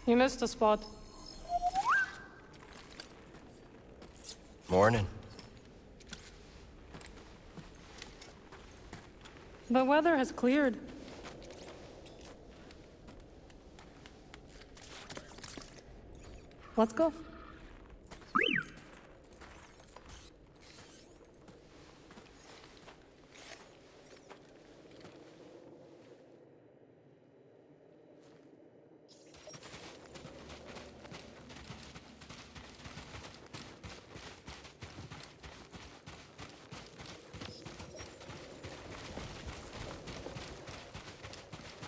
You missed a spot. Morning. The weather has cleared. Let's go.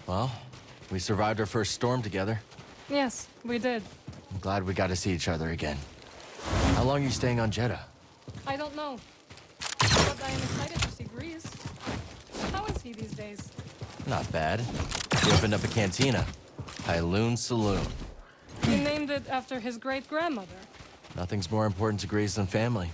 Well, we survived our first storm together. Yes, we did. I'm glad we got to see each other again. How long are you staying on Jedha? I don't know. But I am excited to see Grease. How is he these days? Not bad. He opened up a cantina. Pyloon Saloon. He named it after his great-grandmother. Nothing's more important to Grease than family.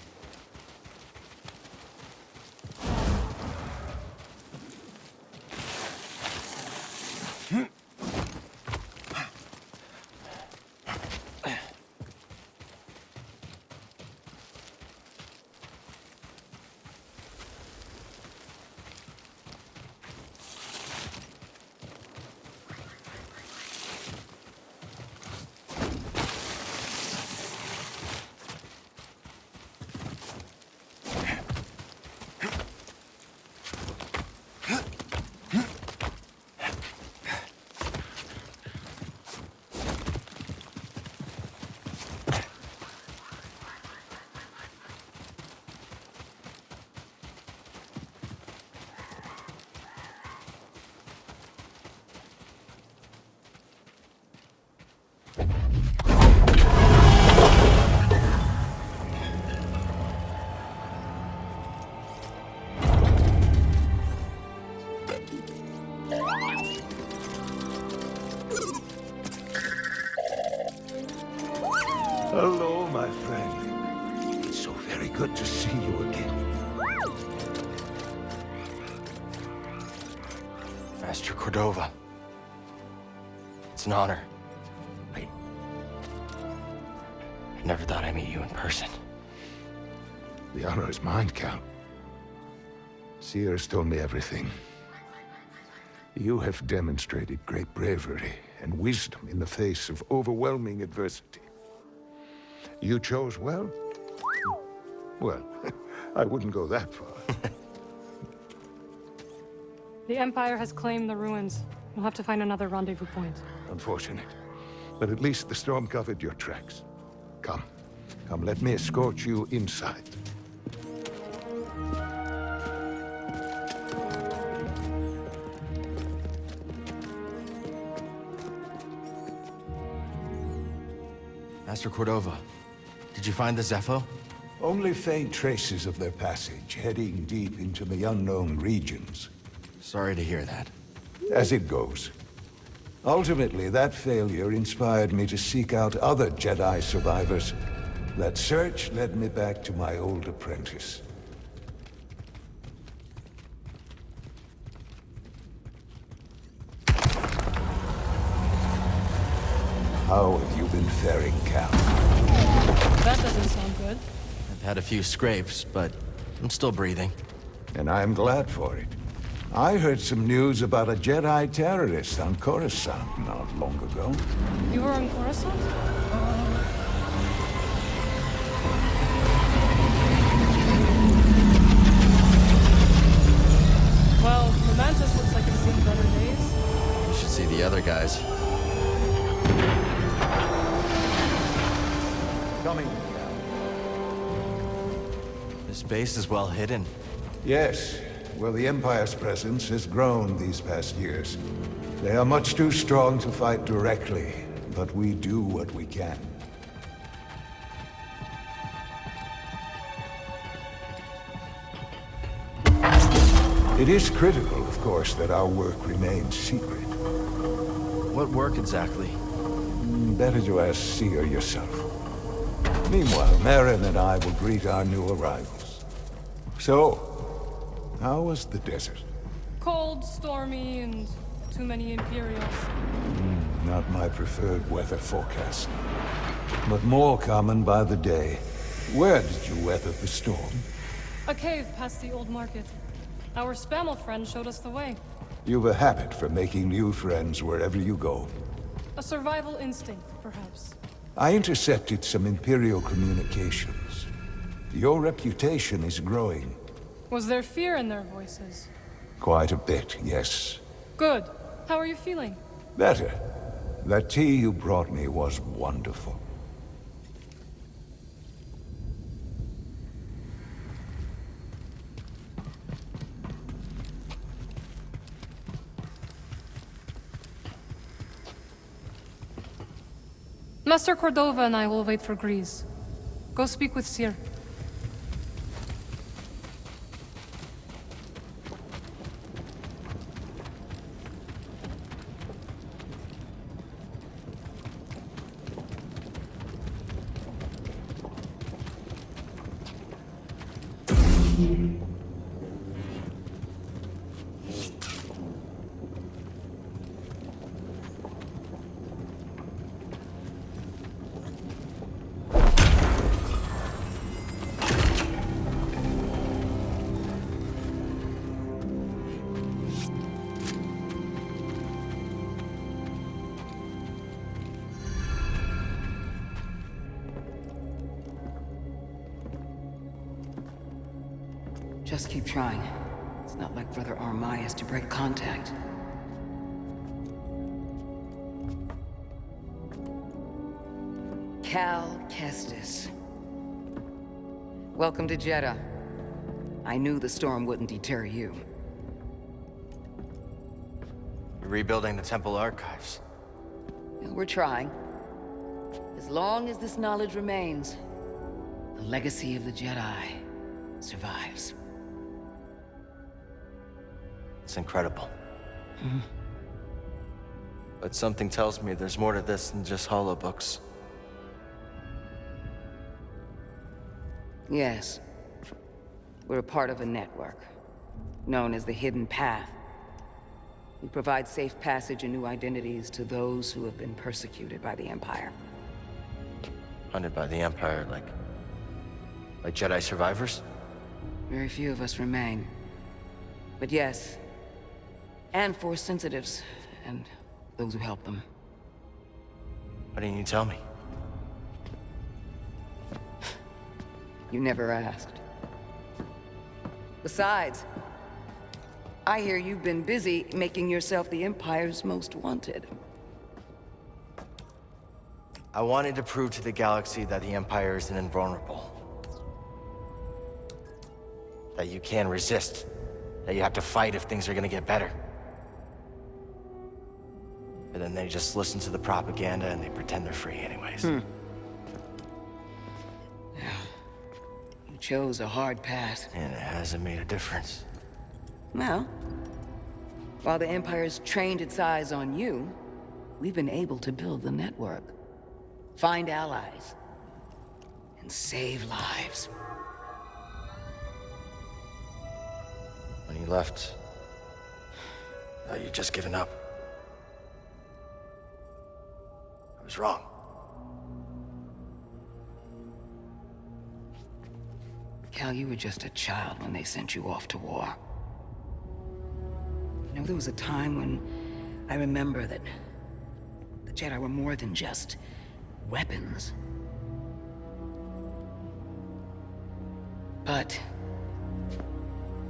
Hello, my friend. It's so very good to see you again. Master Cordova. It's an honor. I never thought I'd meet you in person. The honor is mine, Count. Cere's told me everything. You have demonstrated great bravery and wisdom in the face of overwhelming adversity. You chose well? Well, I wouldn't go that far. The Empire has claimed the ruins. We'll have to find another rendezvous point. Unfortunate. But at least the storm covered your tracks. Come. Come, let me escort you inside. Master Cordova, did you find the Zepho? Only faint traces of their passage, heading deep into the unknown regions. Sorry to hear that. As it goes. Ultimately, that failure inspired me to seek out other Jedi survivors. That search led me back to my old apprentice. How have you been faring, Cal? That doesn't sound good. I've had a few scrapes, but I'm still breathing. And I'm glad for it. I heard some news about a Jedi terrorist on Coruscant not long ago. You were on Coruscant? Well, the Mantis looks like it's seen better days. You should see the other guys. Coming. This base is well hidden. Yes. Well, the Empire's presence has grown these past years. They are much too strong to fight directly, but we do what we can. It is critical, of course, that our work remains secret. What work exactly? Better to ask Cere yourself. Meanwhile, Merrin and I will greet our new arrivals. So, how was the desert? Cold, stormy, and too many Imperials. not my preferred weather forecast, but more common by the day. Where did you weather the storm? A cave past the old market. Our Spammel friend showed us the way. You've a habit for making new friends wherever you go. A survival instinct, perhaps. I intercepted some Imperial communications. Your reputation is growing. Was there fear in their voices? Quite a bit, yes. Good. How are you feeling? Better. That tea you brought me was wonderful. Master Cordova and I will wait for Grease. Go speak with Cere. Just keep trying. It's not like Brother Armai has to break contact. Cal Kestis. Welcome to Jedha. I knew the storm wouldn't deter you. You're rebuilding the temple archives. We're trying. As long as this knowledge remains, the legacy of the Jedi survives. It's incredible. But something tells me there's more to this than just holobooks. Yes. We're a part of a network, known as the Hidden Path. We provide safe passage and new identities to those who have been persecuted by the Empire. Hunted by the Empire, like Jedi survivors? Very few of us remain. But yes, and Force sensitives, and those who help them. Why didn't you tell me? You never asked. Besides, I hear you've been busy making yourself the Empire's most wanted. I wanted to prove to the galaxy that the Empire isn't invulnerable. That you can resist. That you have to fight if things are gonna get better. But then they just listen to the propaganda and they pretend they're free anyways. You chose a hard path. And it hasn't made a difference. Well, while the Empire's trained its eyes on you, we've been able to build the network. Find allies. And save lives. When you left, I thought you'd just given up. I was wrong. Cal, you were just a child when they sent you off to war. You know, there was a time when I remember that the Jedi were more than just weapons. But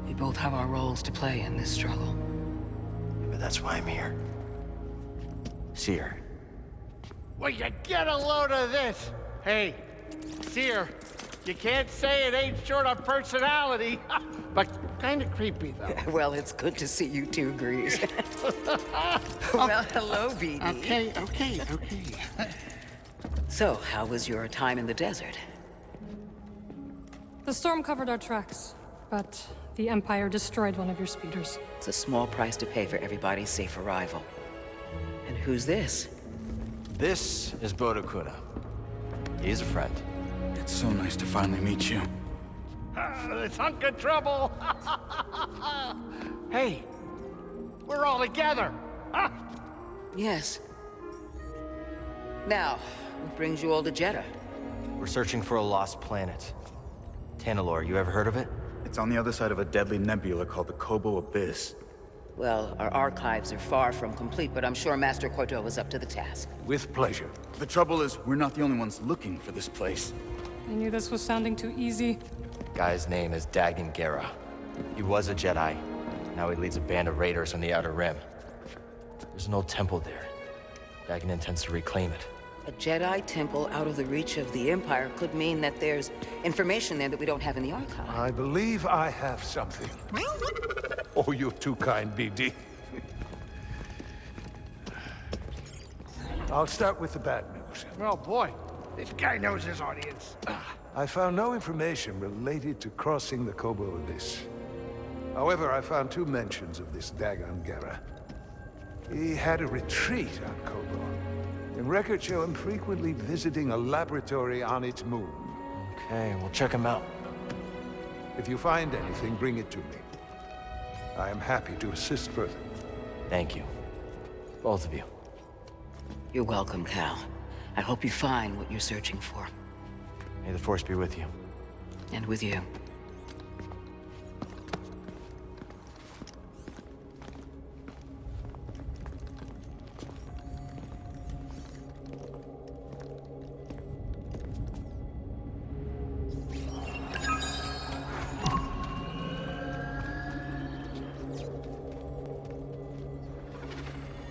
we both have our roles to play in this struggle. But that's why I'm here. Cere. Will you get a load of this? Hey, Cere, you can't say it ain't short of personality, but kind of creepy, though. Well, it's good to see you two, Grease. Well, hello, BD. Okay. So, how was your time in the desert? The storm covered our tracks, but the Empire destroyed one of your speeders. It's a small price to pay for everybody's safe arrival. And who's this? This is Bodo Kuna. He's a friend. It's so nice to finally meet you. This hunk of trouble. Hey, we're all together. Yes. Now, what brings you all to Jedha? We're searching for a lost planet. Tanalorr, you ever heard of it? It's on the other side of a deadly nebula called the Kobo Abyss. Well, our archives are far from complete, but I'm sure Master Cordova's up to the task. With pleasure. The trouble is, we're not the only ones looking for this place. I knew this was sounding too easy. Guy's name is Dagan Gera. He was a Jedi. Now he leads a band of raiders on the Outer Rim. There's an old temple there. Dagan intends to reclaim it. A Jedi temple out of the reach of the Empire could mean that there's information there that we don't have in the archive. I believe I have something. Oh, you're too kind, BD. I'll start with the bad news. Oh boy, this guy knows his audience. I found no information related to crossing the Kobo Abyss. However, I found 2 mentions of this Dagan Gera. He had a retreat on Kobo. And records show him frequently visiting a laboratory on its moon. Okay, we'll check him out. If you find anything, bring it to me. I am happy to assist further. Thank you. Both of you. You're welcome, Cal. I hope you find what you're searching for. May the Force be with you. And with you.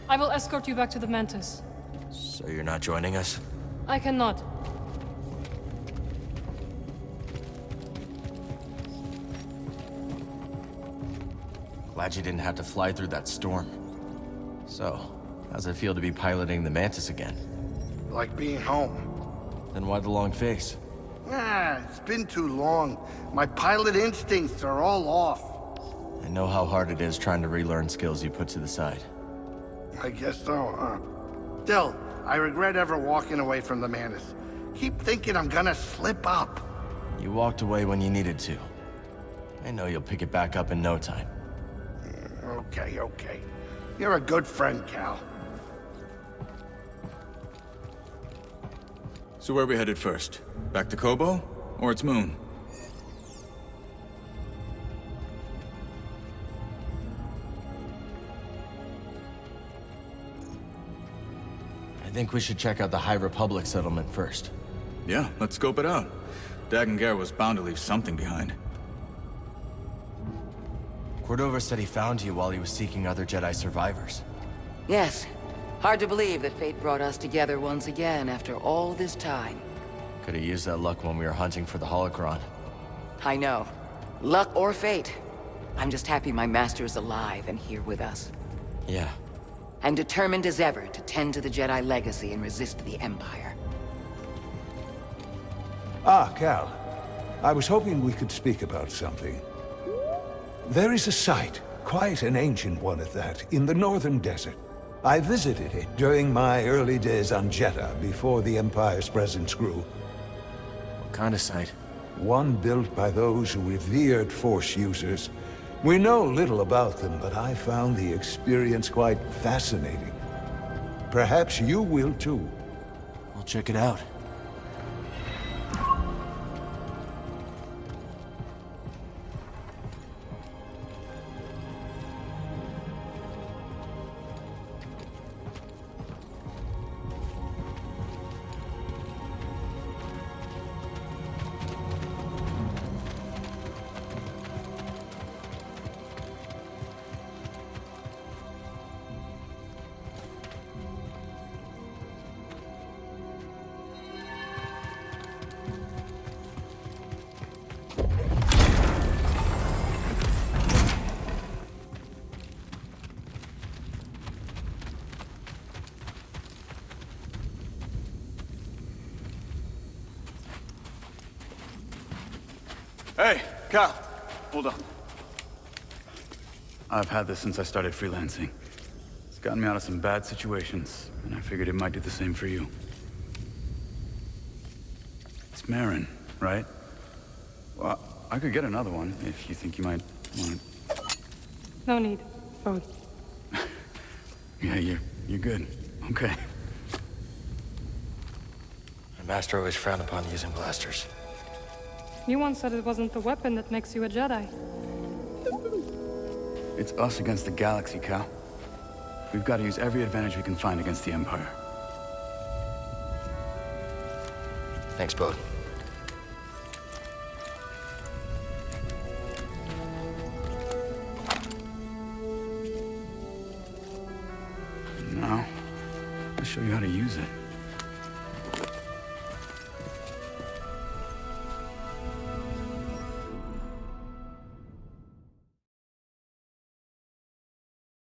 I will escort you back to the Mantis. So you're not joining us? I cannot. Glad you didn't have to fly through that storm. So, how's it feel to be piloting the Mantis again? Like being home. Then why the long face? It's been too long. My pilot instincts are all off. I know how hard it is trying to relearn skills you put to the side. I guess so, huh? Still, I regret ever walking away from the Mantis. Keep thinking I'm gonna slip up. You walked away when you needed to. I know you'll pick it back up in no time. Okay. You're a good friend, Cal. So where are we headed first? Back to Kobo? Or its moon? I think we should check out the High Republic settlement first. Yeah, let's scope it out. Dagan Gera was bound to leave something behind. Cordova said he found you while he was seeking other Jedi survivors. Yes. Hard to believe that fate brought us together once again after all this time. Could have used that luck when we were hunting for the holocron. I know. Luck or fate. I'm just happy my master is alive and here with us. Yeah. And determined as ever to tend to the Jedi legacy and resist the Empire. Ah, Cal. I was hoping we could speak about something. There is a site, quite an ancient one at that, in the northern desert. I visited it during my early days on Jedha, before the Empire's presence grew. What kind of site? One built by those who revered Force users. We know little about them, but I found the experience quite fascinating. Perhaps you will too. We'll check it out. Hey, Cal! Hold on. I've had this since I started freelancing. It's gotten me out of some bad situations, and I figured it might do the same for you. It's Marin, right? Well, I could get another one if you think you might want it. No need. Both. Yeah, you're good. Okay. My master always frowned upon using blasters. You once said it wasn't the weapon that makes you a Jedi. It's us against the galaxy, Cal. We've got to use every advantage we can find against the Empire. Thanks, Bode. Now, I'll show you how to use it.